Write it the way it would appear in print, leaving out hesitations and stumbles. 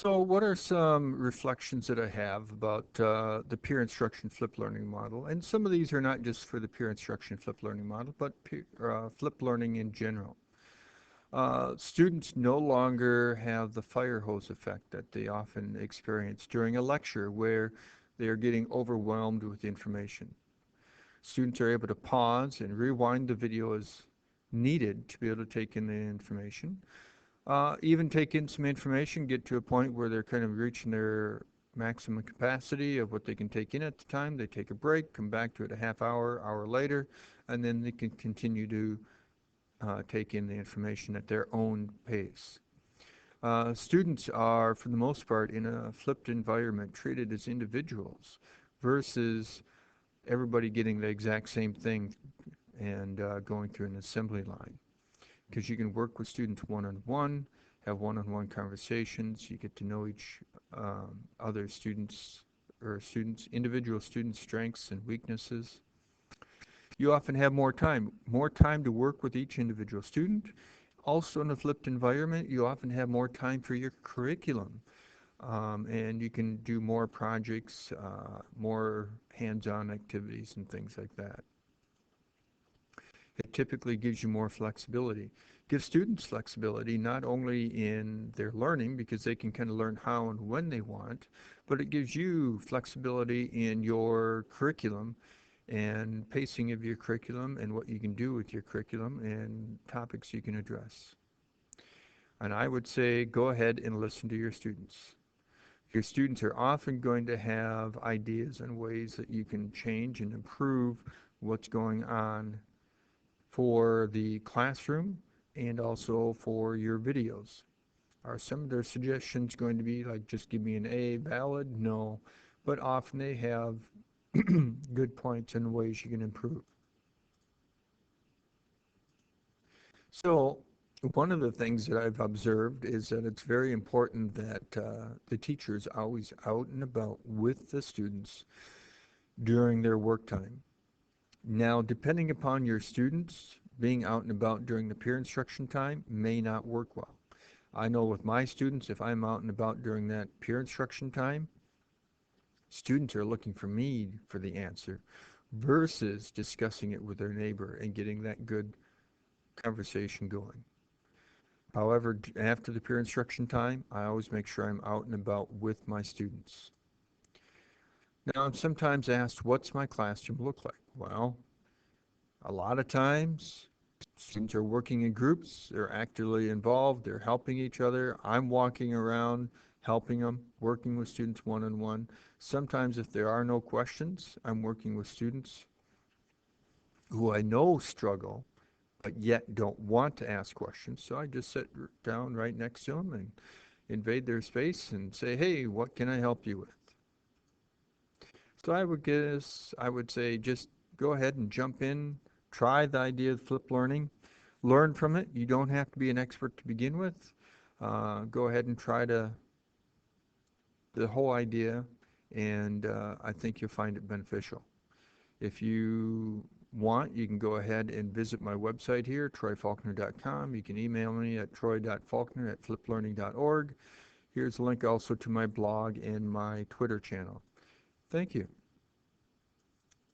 So what are some reflections that I have about the peer instruction flipped learning model? And some of these are not just for the peer instruction flipped learning model, but flipped learning in general. Students no longer have the fire hose effect that they often experience during a lecture where they are getting overwhelmed with information. Students are able to pause and rewind the video as needed to be able to take in the information. Even take in some information, get to a point where they're kind of reaching their maximum capacity of what they can take in at the time. They take a break, come back to it a half hour, hour later, and then they can continue to take in the information at their own pace. Students are, for the most part, in a flipped environment, treated as individuals versus everybody getting the exact same thing and going through an assembly line. Because you can work with students one-on-one, have one-on-one conversations, you get to know each other students or individual students' strengths and weaknesses. You often have more time to work with each individual student. Also in a flipped environment, you often have more time for your curriculum. And you can do more projects, more hands-on activities and things like that. It typically gives you more flexibility. Gives students flexibility not only in their learning because they can kind of learn how and when they want, but it gives you flexibility in your curriculum and pacing of your curriculum and what you can do with your curriculum and topics you can address. And I would say go ahead and listen to your students. Your students are often going to have ideas and ways that you can change and improve what's going on for the classroom and also for your videos. Are some of their suggestions going to be like just give me an A, valid? No, but often they have good points and ways you can improve. So one of the things that I've observed is that it's very important that the teacher is always out and about with the students during their work time. Now, depending upon your students, being out and about during the peer instruction time may not work well. I know with my students, if I'm out and about during that peer instruction time, students are looking for me for the answer versus discussing it with their neighbor and getting that good conversation going. However, after the peer instruction time, I always make sure I'm out and about with my students. Now, I'm sometimes asked, what's my classroom look like? Well, a lot of times, students are working in groups, they're actively involved, they're helping each other. I'm walking around, helping them, working with students one-on-one. Sometimes if there are no questions, I'm working with students who I know struggle, but yet don't want to ask questions. So I just sit down right next to them and invade their space and say, hey, what can I help you with? So I would say just go ahead and jump in, try the idea of flipped learning, learn from it. You don't have to be an expert to begin with. Go ahead and try the whole idea, and I think you'll find it beneficial. If you want, you can go ahead and visit my website here, troyfaulkner.com. You can email me at troy.faulkner@flippedlearning.org. Here's a link also to my blog and my Twitter channel. Thank you.